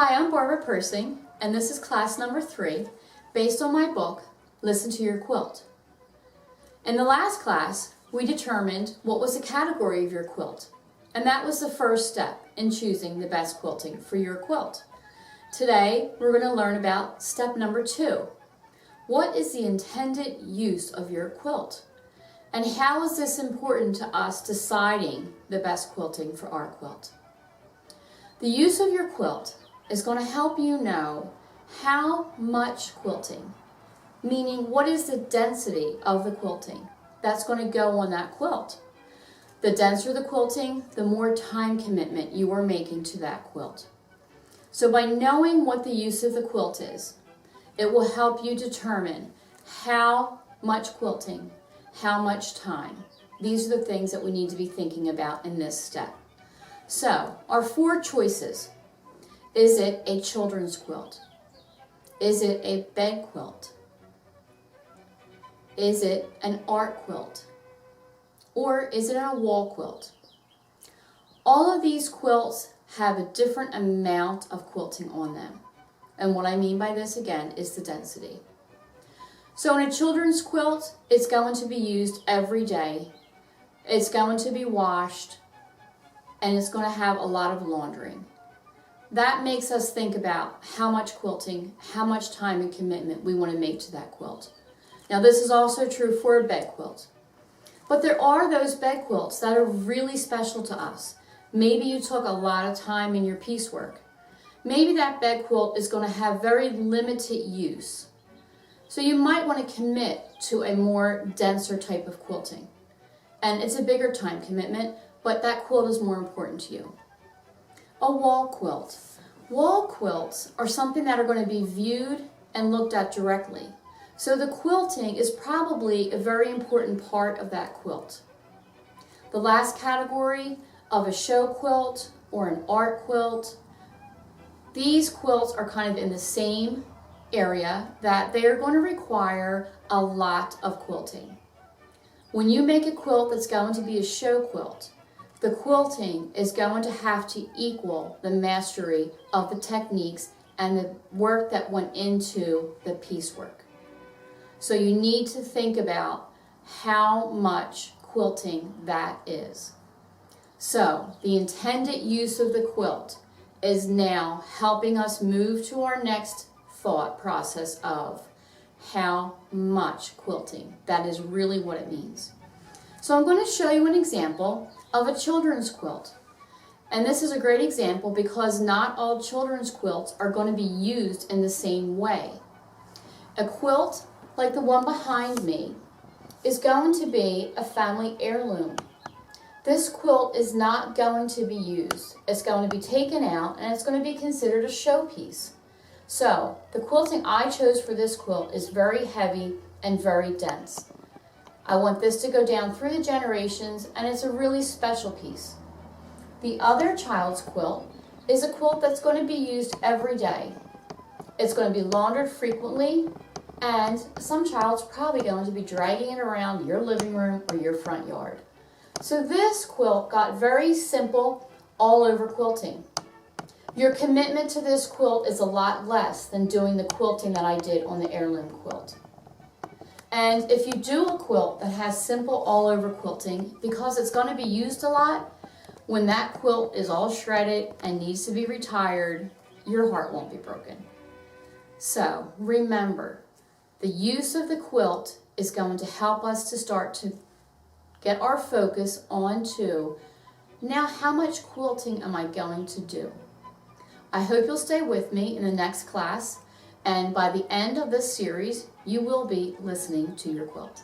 Hi, I'm Barbara Persing, and this is class number 3, based on my book, Listen to Your Quilt. In the last class, we determined what was the category of your quilt, and that was the first step in choosing the best quilting for your quilt. Today, we're going to learn about step number 2. What is the intended use of your quilt? And how is this important to us deciding the best quilting for our quilt? The use of your quilt is going to help you know how much quilting, meaning what is the density of the quilting that's going to go on that quilt. The denser the quilting, the more time commitment you are making to that quilt. So by knowing what the use of the quilt is, it will help you determine how much quilting, how much time. These are the things that we need to be thinking about in this step. So, our 4 choices. Is it a children's quilt? Is it a bed quilt? Is it an art quilt? Or is it a wall quilt? All of these quilts have a different amount of quilting on them. And what I mean by this again is the density. So in a children's quilt, it's going to be used every day. It's going to be washed, and it's going to have a lot of laundering. That makes us think about how much quilting, how much time and commitment we want to make to that quilt. Now this is also true for a bed quilt. But there are those bed quilts that are really special to us. Maybe you took a lot of time in your piecework. Maybe that bed quilt is going to have very limited use. So you might want to commit to a more denser type of quilting. And it's a bigger time commitment, but that quilt is more important to you. A wall quilt. Wall quilts are something that are going to be viewed and looked at directly. So the quilting is probably a very important part of that quilt. The last category of a show quilt or an art quilt, these quilts are kind of in the same area that they are going to require a lot of quilting. When you make a quilt that's going to be a show quilt, the quilting is going to have to equal the mastery of the techniques and the work that went into the piecework. So you need to think about how much quilting that is. So the intended use of the quilt is now helping us move to our next thought process of how much quilting. That is really what it means. So I'm going to show you an example of a children's quilt. And this is a great example because not all children's quilts are going to be used in the same way. A quilt like the one behind me is going to be a family heirloom. This quilt is not going to be used. It's going to be taken out and it's going to be considered a showpiece. So the quilting I chose for this quilt is very heavy and very dense. I want this to go down through the generations, and it's a really special piece. The other child's quilt is a quilt that's going to be used every day. It's going to be laundered frequently, and some child's probably going to be dragging it around your living room or your front yard. So this quilt got very simple all over quilting. Your commitment to this quilt is a lot less than doing the quilting that I did on the heirloom quilt. And if you do a quilt that has simple all over quilting, because it's going to be used a lot, when that quilt is all shredded and needs to be retired, your heart won't be broken. So remember, the use of the quilt is going to help us to start to get our focus onto, now how much quilting am I going to do? I hope you'll stay with me in the next class, and by the end of this series, you will be listening to your quilt.